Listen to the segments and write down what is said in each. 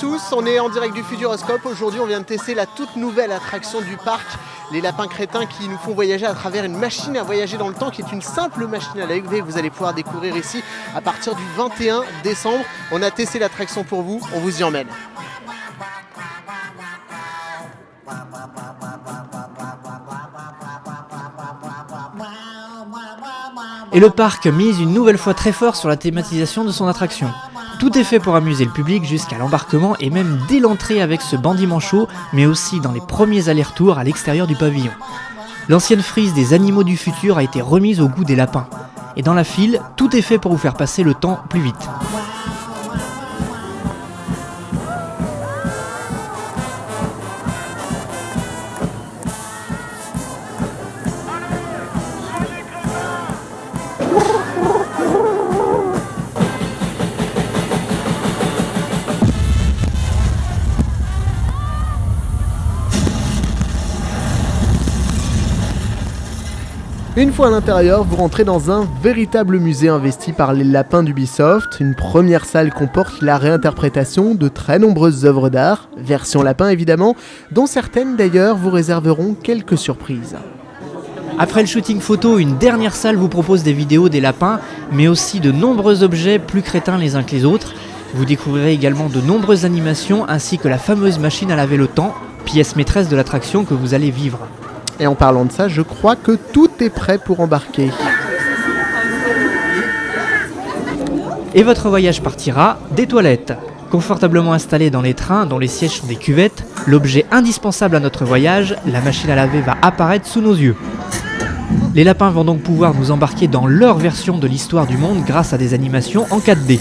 tous, on est en direct du Futuroscope. Aujourd'hui, on vient de tester la toute nouvelle attraction du parc, les lapins crétins qui nous font voyager à travers une machine à voyager dans le temps qui est une simple machine à laver. Vous allez pouvoir découvrir ici à partir du 21 décembre. On a testé l'attraction pour vous, on vous y emmène. Et le parc mise une nouvelle fois très fort sur la thématisation de son attraction. Tout est fait pour amuser le public jusqu'à l'embarquement et même dès l'entrée avec ce bandit manchot, mais aussi dans les premiers allers-retours à l'extérieur du pavillon. L'ancienne frise des animaux du futur a été remise au goût des lapins. Et dans la file, tout est fait pour vous faire passer le temps plus vite. Une fois à l'intérieur, vous rentrez dans un véritable musée investi par les lapins d'Ubisoft. Une première salle comporte la réinterprétation de très nombreuses œuvres d'art, version lapin évidemment, dont certaines d'ailleurs vous réserveront quelques surprises. Après le shooting photo, une dernière salle vous propose des vidéos des lapins, mais aussi de nombreux objets plus crétins les uns que les autres. Vous découvrirez également de nombreuses animations ainsi que la fameuse machine à laver le temps, pièce maîtresse de l'attraction que vous allez vivre. Et en parlant de ça, je crois que tout est prêt pour embarquer. Et votre voyage partira des toilettes. Confortablement installé dans les trains dont les sièges sont des cuvettes, l'objet indispensable à notre voyage, la machine à laver va apparaître sous nos yeux. Les lapins vont donc pouvoir nous embarquer dans leur version de l'histoire du monde grâce à des animations en 4D.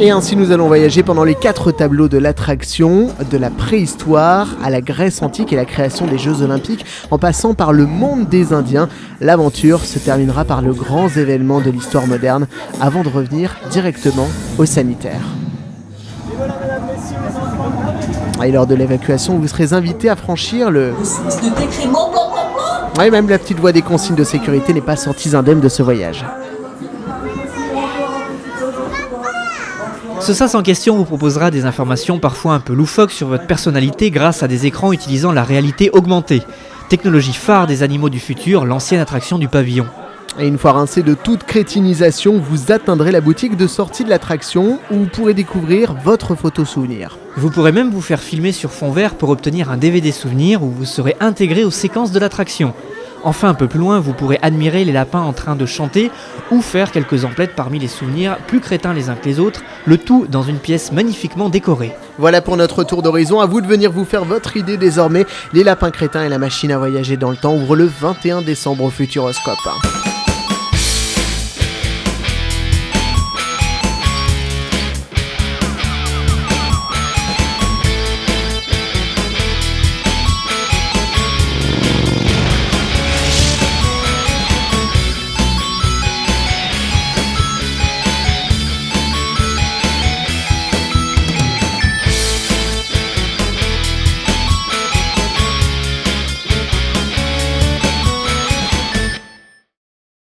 Et ainsi nous allons voyager pendant les 4 tableaux de l'attraction, de la préhistoire à la Grèce antique et la création des Jeux Olympiques, en passant par le monde des Indiens. L'aventure se terminera par le grand événement de l'histoire moderne, avant de revenir directement au sanitaire. Et lors de l'évacuation, vous serez invité à franchir le... Oui, même la petite voix des consignes de sécurité n'est pas sortie indemne de ce voyage. Ce sas en question vous proposera des informations parfois un peu loufoques sur votre personnalité grâce à des écrans utilisant la réalité augmentée. Technologie phare des animaux du futur, l'ancienne attraction du pavillon. Et une fois rincé de toute crétinisation, vous atteindrez la boutique de sortie de l'attraction où vous pourrez découvrir votre photo souvenir. Vous pourrez même vous faire filmer sur fond vert pour obtenir un DVD souvenir où vous serez intégré aux séquences de l'attraction. Enfin, un peu plus loin, vous pourrez admirer les lapins en train de chanter ou faire quelques emplettes parmi les souvenirs plus crétins les uns que les autres, le tout dans une pièce magnifiquement décorée. Voilà pour notre tour d'horizon, à vous de venir vous faire votre idée désormais. Les lapins crétins et la machine à voyager dans le temps ouvrent le 21 décembre au Futuroscope.